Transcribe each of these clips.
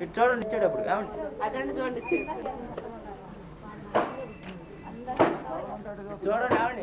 ఇటు చూడండి ఇచ్చేటప్పుడు చూడండి ఆవిడ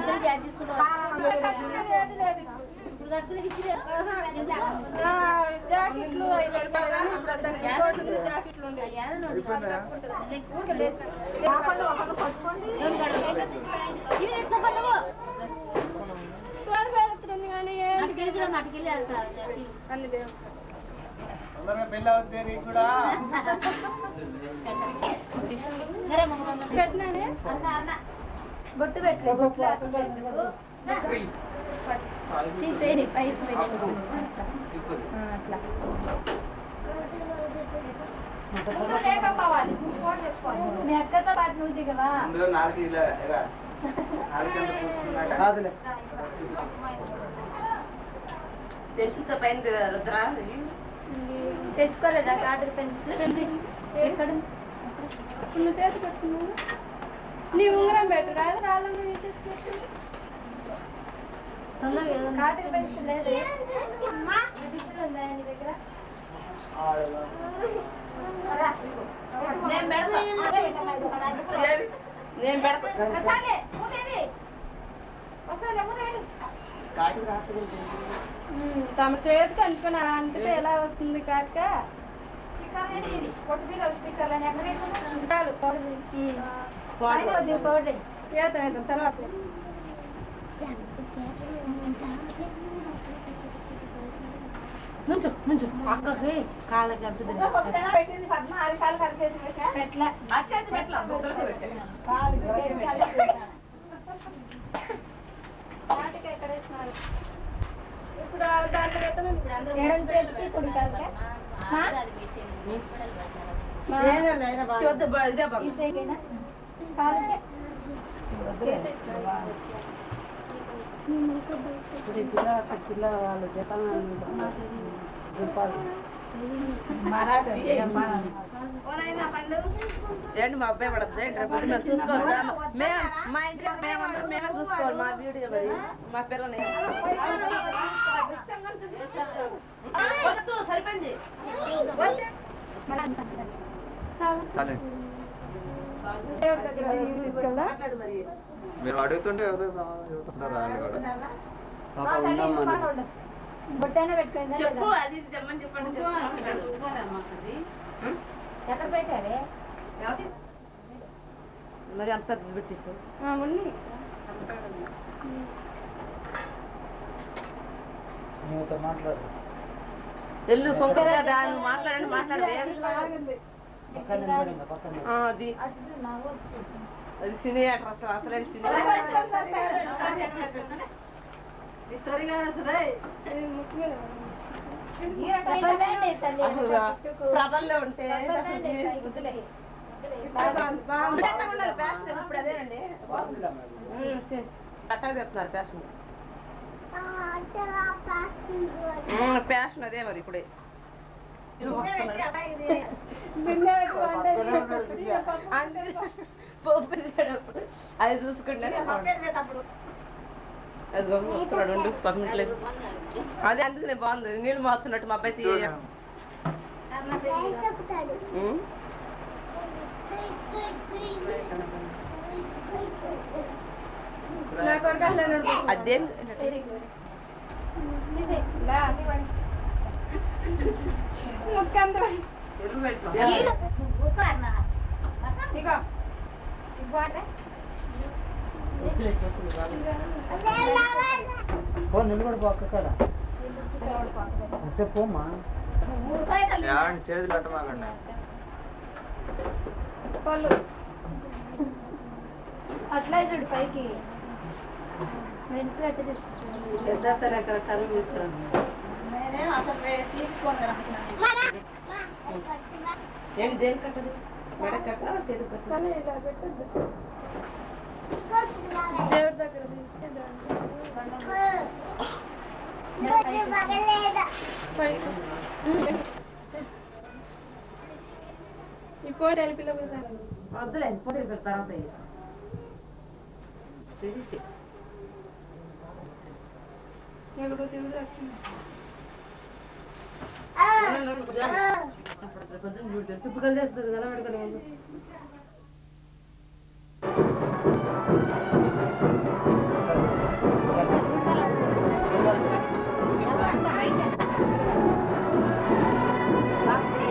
కొంచెం తీసుకుంటా బొట్టు పెట్టలేదు మీ అక్కతో పాటు నువ్వు దిగవా పెన్సిల్తో పైన రుద్రా తెచ్చుకోలేదా కార్డు పెన్సిల్ ఎక్కడ నువ్వు చేతి పెట్టుకున్నావు నీ ఉంగరం పెట్టు కాదు రాళ్ళ కార్డు పెన్సిల్ లేదు నీ దగ్గర నేను పెడతా తమ చేతికి అనుకున్నా అంటే ఎలా వస్తుంది కాక తర్వాత నుంచు నుంచు అక్కకి కాళ్ళకి పెట్టింది పద్మ ఆరు కాలు కలిసేసి పెట్టలే ఎక్కడ వేస్తున్నారు ఇప్పుడు కుడి కాలుకే పిల్ల వాళ్ళు చెప్పాలి ఏంటి మా అబ్బాయి పడద్దు ఏంటి చూసుకోవద్దా మా ఇంట్లో మేమందరం మేమే చూసుకోవాలి మా వీడియో మరి మా పిల్లని సరిపోయింది మీరు అడుగుతుంటే బొట్టైనా పెట్టుకుందా చెప్పు అది చెప్పమని చెప్పండి ఎక్కడ పెట్టావే మరి అంత పెద్ద పెట్టేసావు మాట్లాడు ఎల్లు పొంగ కదా నువ్వు మాట్లాడండి మాట్లాడవే అది అది సినీ యాక్టర్ అసలు అసలైన సినీ ప్రభల్లో ఉంటే ఇప్పుడు అదేనండి కట్టగా చెప్తున్నారు ఫ్యాషన్ ఫ్యాషన్ అదే మరి ఇప్పుడే అది చూసుకుంటే అది గమ్ముడు పంపించలేదు అదే అందుకనే బాగుంది నీళ్ళు మోస్తున్నట్టు మా అబ్బాయి అదేం నిలబడి పక్క కదా పోమ్మా చేతులు పెట్టమాకండి అట్లా చూడు పైకి కళ్ళు చూసుకోండి ఏంటి దేని కట్టదు మెడ కట్ట చేతి కట్ట దేవుడి దగ్గర ఈ కోడి వెళ్ళి వద్దులే పోటీ తర్వాత చూసి ఎక్కడో దేవుడు ఇప్పుడు చేస్తుంది కదా పెడతాను Bye.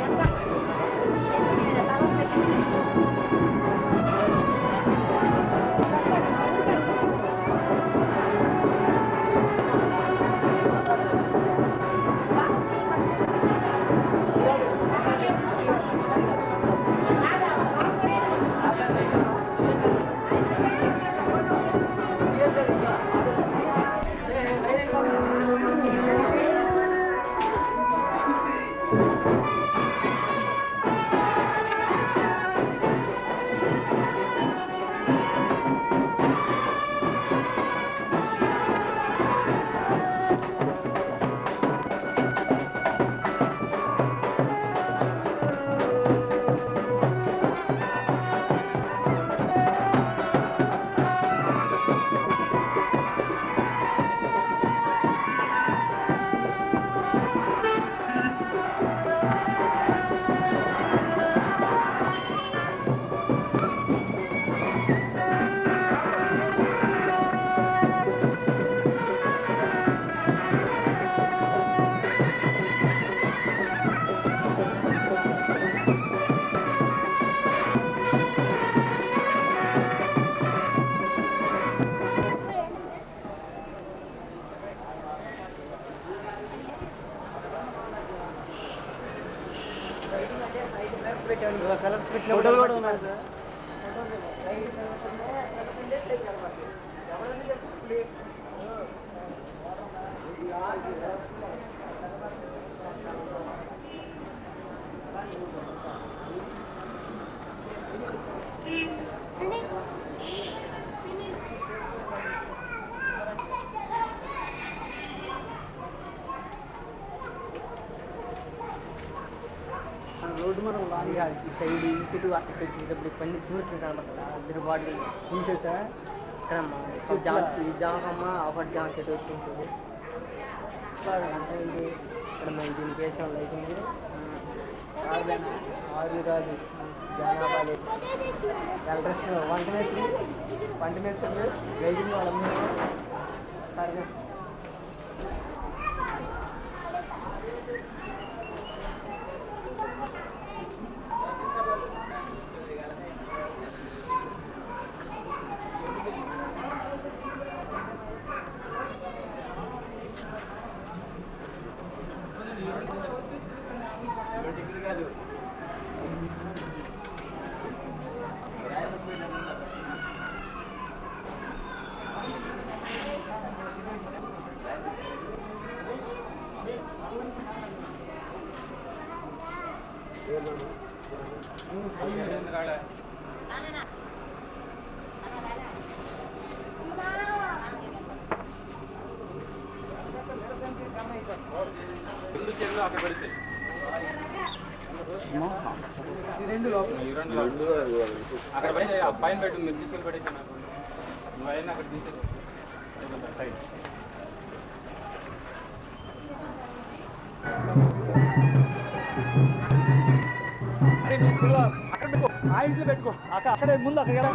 ఫోటోలు కూడా ఉన్నాయి సార్. రోడ్డు మనం లాంగ్ ఈ సైడ్ ఇటు అక్కడ వచ్చేటప్పుడు పని చూస్తుంది అనమాట ఇద్దరు బాడీ చూసేసా ఇక్కడ ఈ జామకమ్మ ఒకటి జామ చెట్టు వచ్చింది అంటే ఇది ఇక్కడ మరి దీని కేసం అవుతుంది ఆరు కాదు జానాబాలి ఎలక్ట్రిషన్ వంట మేస్త్రులు గైడింగ్ వాళ్ళందరూ సరిగా అక్కడ పైన పైన పెట్టు మీరు తీసుకెళ్ళి పెట్టేసి నాకు నువ్వు అయినా అక్కడ తీసుకెళ్ళి సైడ్ అరే నువ్వు అక్కడ పెట్టుకో ఆ ఇంట్లో పెట్టుకో అక్కడే ముందు అక్కడ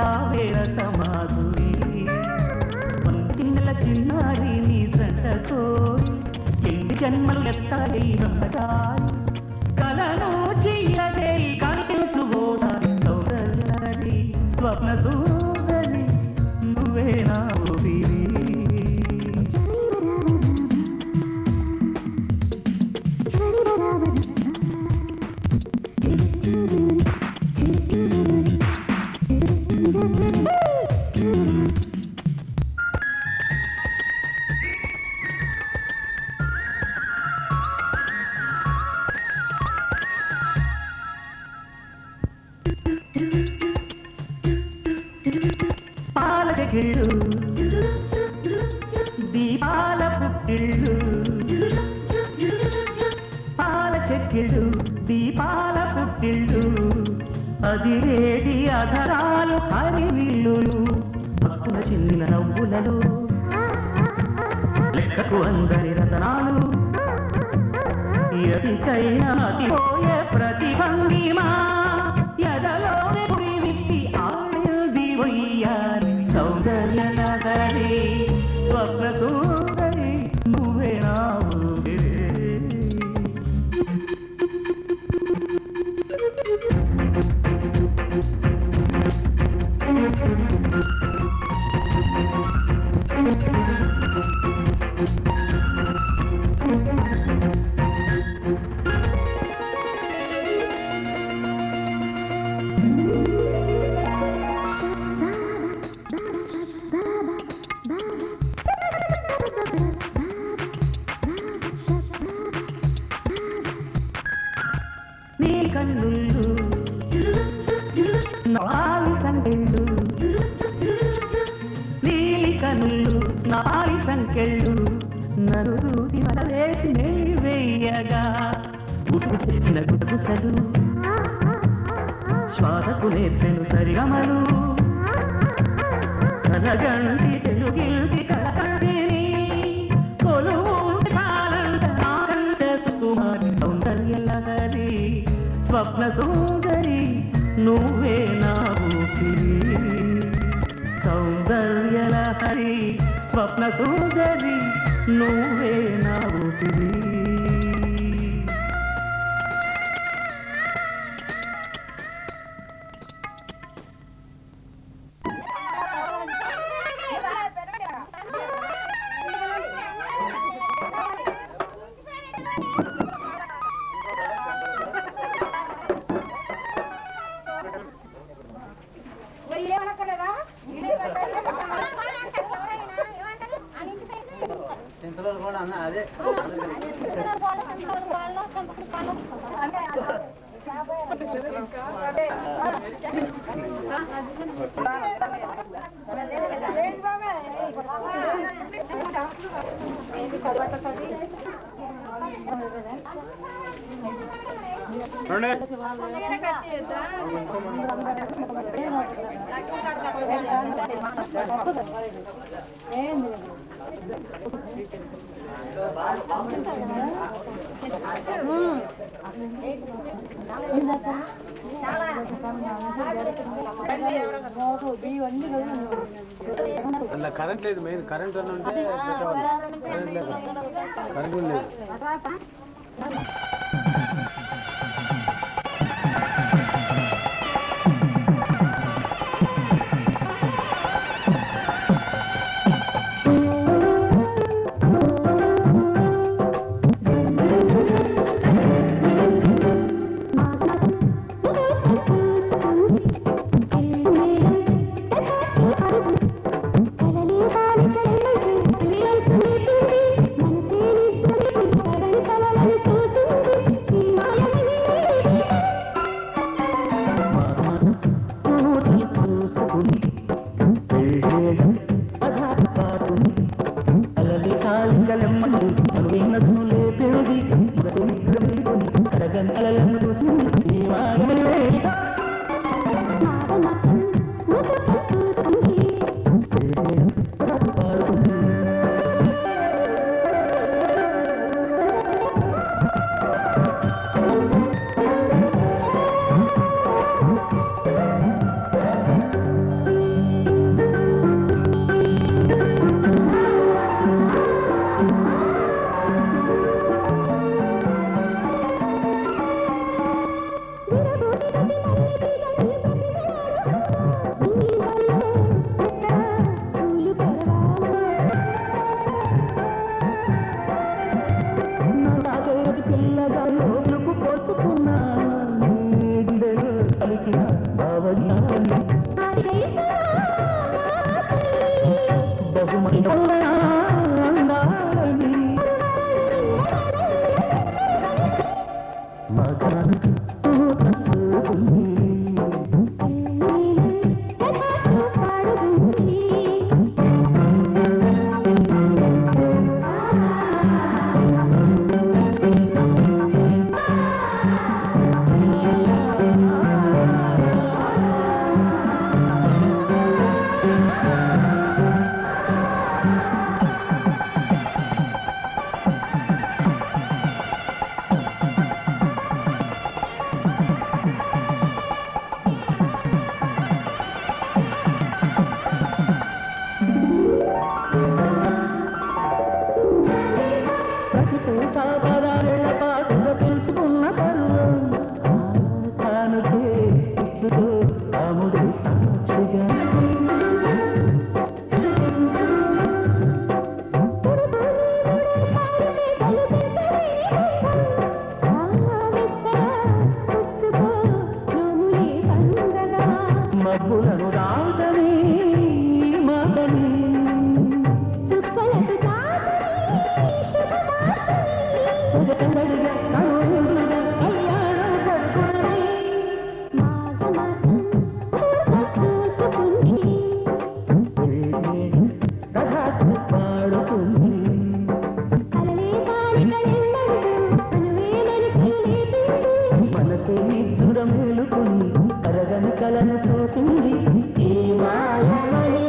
రావేర సమాధురి చిన్నల చిన్నారి నీ జంటతో ఎన్ని జన్మలు ఎత్తాయి కలను చెయ్యదే కనిపించుకోసారి సౌందర్యారి స్వప్న సూదరి నువ్వే నా ఊపిరి పాలకెళ్ళు దీపాల పుట్టిళ్ళు పాల చెక్కిళ్ళు దీపాల పుట్టిళ్ళు అదిరేది అధరాలు హరివిల్లులు భక్తుల చిన్న నవ్వులలో లెక్కకు అందరి రతనాలు ఎదికైనా అతిపోయే ప్రతిభంగిమా ఎదలోనే పురి విప్పి ఆడింది వయ్యారి సౌందర్య నగరి స్వప్న సుందరి నువ్వే నా ఊపిరి నీ కన్నుళ్ళు నాలి సంకెళ్ళు నీలి కన్నుళ్ళు నాలి సంకెళ్ళు నన్ను దూటి మరవేసి వెయ్యగా ఉసుగు చేసిన గుసగుసలు శ్వాసకు నేర్పెను సరిగమలు కలగంటి తెలుగిల్టి కలకంటిని కొలువు కాలంట నాకంట సుకుమారి సౌందర్య లహరి స్వప్న సుందరి నువ్వే నా ఊపిరి సౌందర్య లహరి స్వప్న సుందరి నువ్వే నా ఊపిరి ఇంతలో కూడా అన్న అదే అలా కరెంట్ లేదు మెయిన్ కరెంట్ అని ఉంటే కరెంట్ లేదు కరెంట్ లేదు మనసే పిల్లగా లోనుకు పోసుకున్నా గుండెలో పలికిన భావజ్ఞాని బహుమతి అందాలని మగానికి చూసుకుంది మబ్బులను దాటని మగని మనసు నిద్ర మేలుకుని అరగని కలను చూసింది ఈ మాయమని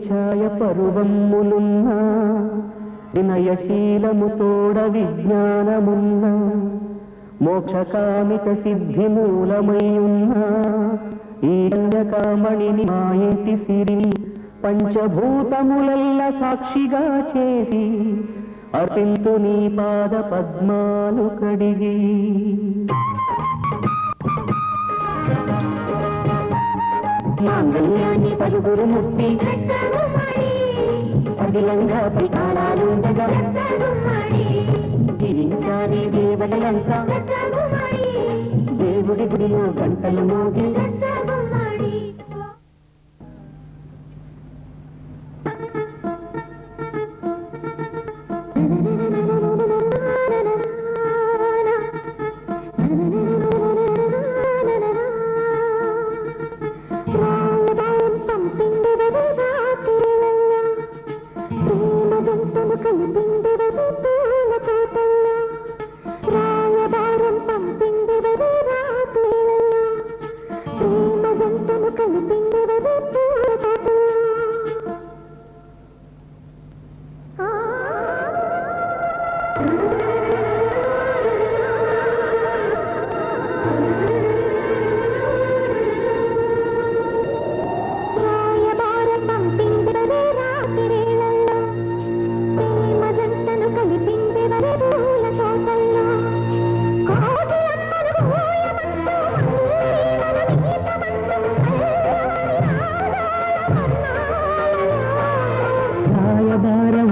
ఛాయ పరువమ్ములున్నా వినయశీలము తోడ విజ్ఞానమున్నా మోక్షకామిక సిద్ధి మూలమై ఉన్నా ఈ కన్యకామణిని మాయేటి సిరిని పంచభూతములల్ల సాక్షిగా చేసి అర్పింతు నీ పాద పద్మాలు కడిగి మాంగళ్యాన్ని పలుగురు ముట్టి అదిలంగా పికాలాలుండగా జీవించాలి దేవతలంతా దేవుడి గుడిలో గంటలు మోగి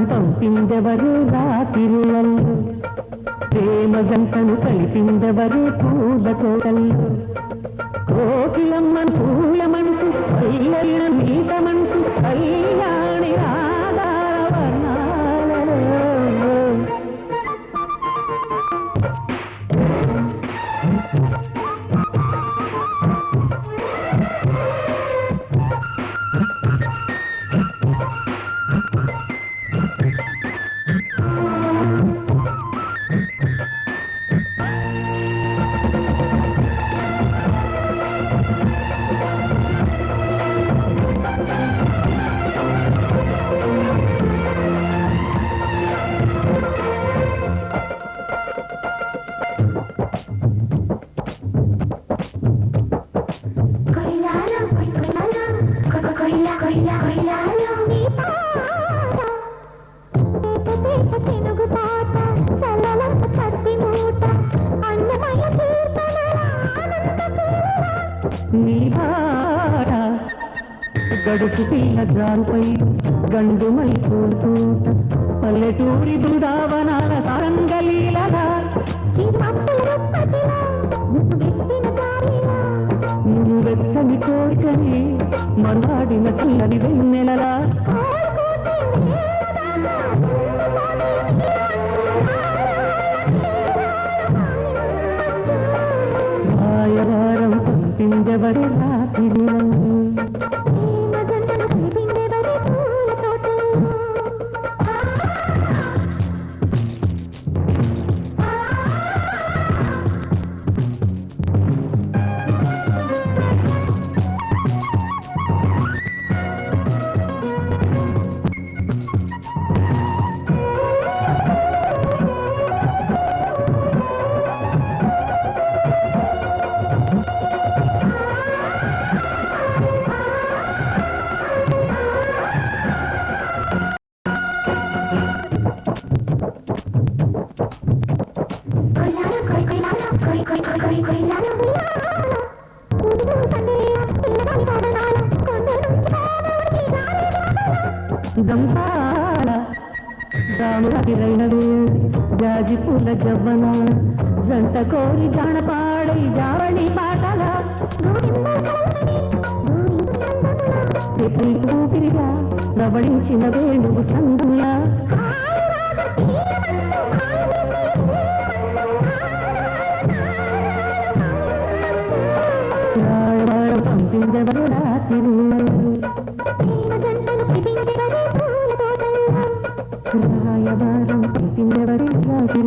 కలిపిందెవరు రాత్రిళ్ళల్లో ప్రేమ జంటను కలిపిందెవరు పూల తోటల్లో కోకిలమ్మను పూయమంటూ అయ్యైన నీతమంటూ కళ్యాణి రాధావర్ణాలలో నీ భార గడుసు పిల్ల జారుపై గండుమై కూతూట పల్లెటూరి బృందావనాల సారంగలీలగా నువ్వు వెచ్చని కోరికని మనాడిన చల్లని వెన్నెలలా రాయవారం పంపిందెవరి రాత్రి దంపాల రాముడిరైనవే జాజి పూల జవ్వన జంట కోరి జానపాడై జావళి పాటగా ఊపిరిగా రవళించిన వేణువు చందులా రాయవారం పంపిందెవరు రాత్రి రాయవారం పంపిందెవరు రాత్రి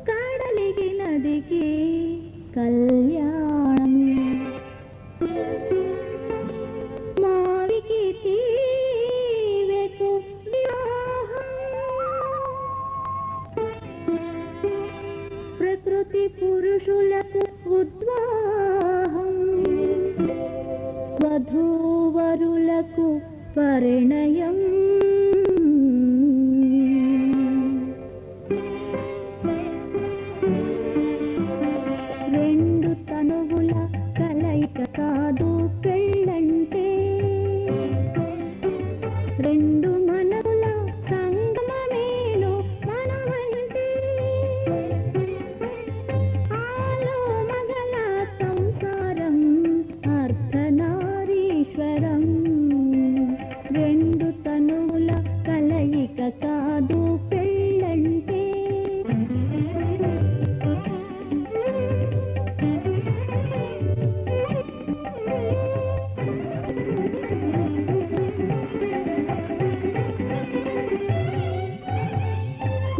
కడలికి నదికి కళ్యాణం మావికి తీవెకు వివాహం ప్రకృతి పురుషులకు ఉద్వాహం వధూవరులకు పరిణయం రెండు తనువుల కలయిక కాదు పెళ్ళంటే రెండు మనవుల సంగమమేను మనమంటే ఆలో మగల సంసారం అర్ధనారీశ్వరం రెండు తనువుల కలయిక కాదు పెళ్ళంటే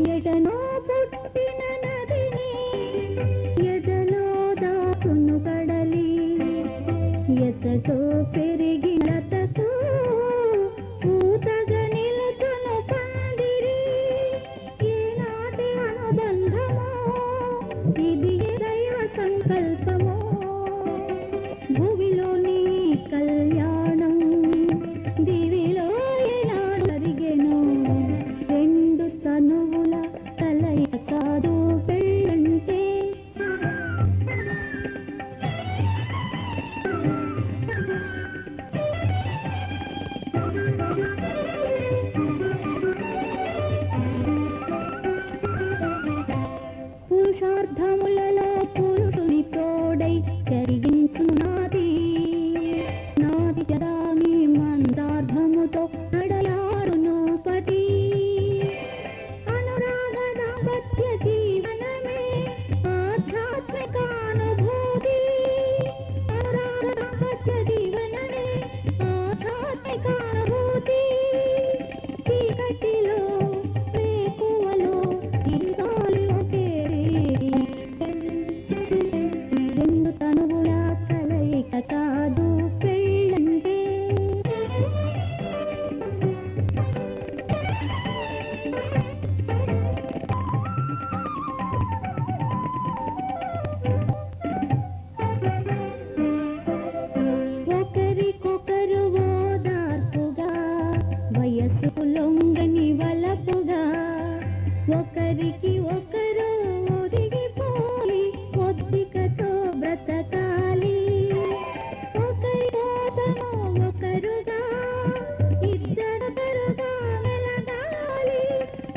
ఎటనో పుట్టిన నదిని ఎదలో దాచును కడలి ఎతటో పెరిగినతకు పూతగా నిలుచును పందిరి ఏనాటి అనుబంధమో ఇది దైవ సంకల్పమో భూమిలోని కళ్యాణం దివిలో ఏనాడు జరిగెను రెండు తనువుల కలయిక కాదు పెళ్ళంటే పురుషార్థములలో పురుషుని తోడై జరిగించు నాది నాది జదామి మందార్థముతో నడయాడును పతి అనురాగ దాంపత్య జీవనమే ఆధ్యాత్మికానుభూతి అనురాగ దాంపత్య జీవనమే ఆధ్యాత్మికానుభూతి చీకటిలో వేకువలో ఇరుగాలి ఒకేరి రెండు తనువుల కలయిక కాదు పెళ్ళంటే ఒకరికొకరు ఓదార్పుగా వయస్సు లొంగని వలపుగా ఒకరికి ఒకరు ఒదిగిపోయి ఒద్దికతో బ్రతకాలి ఒకరి కోసము ఒకరుగా ఇద్దరొకరుగా మెలగాలి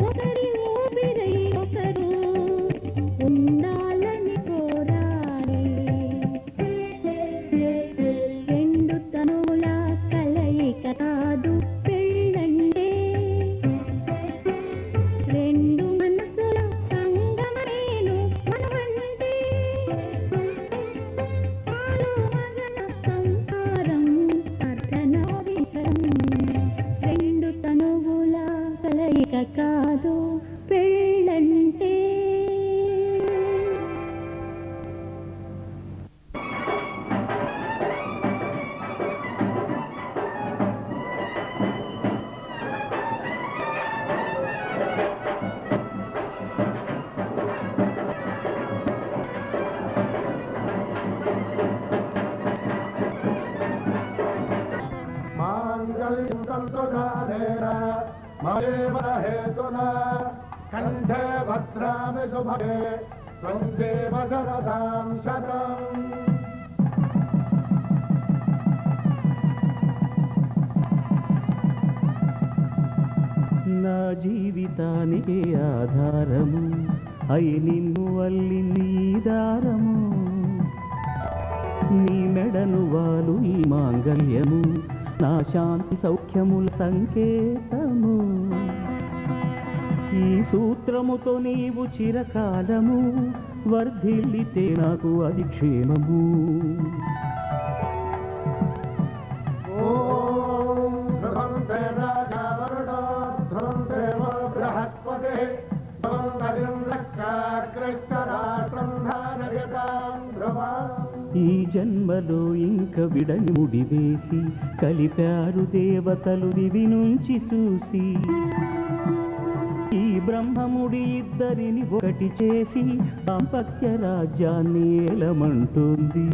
ఒకరి ఊపిరై ఒకరు ఉండాలని కోరాలి రెండు తనువుల కలయిక కాదు పెళ్ళంటే రెండు మనసుల సంగమేను మనమంటే ఆలో మగల సంసారం అర్ధనారీశ్వరం రెండు తనువుల కలయిక కాదు పెళ్ళంటే మాంగళ్యం సంతోషానేన మయేవ హేతునా కంఠే భద్రామి శుభగే త్వం దేవ శరదాం శతం నా జీవితానికి ఆధారము అయి నిన్ను వల్లి నీ దారము నీ మెడను వాలు ఈ మాంగళ్యము నా శాంతి సౌఖ్యముల సంకేతము సూత్రముతో నీవు చిరకాలము వర్ధిల్లితే నాకు అది క్షేమము. ఈ జన్మలో ఇంక విడని ముడివేసి కలిపారు దేవతలు దివి నుంచి చూసి. ఈ బ్రహ్మముడి ఇద్దరిని ఒకటి చేసి దాంపత్య రాజ్యాన్ని ఏలమంటుంది.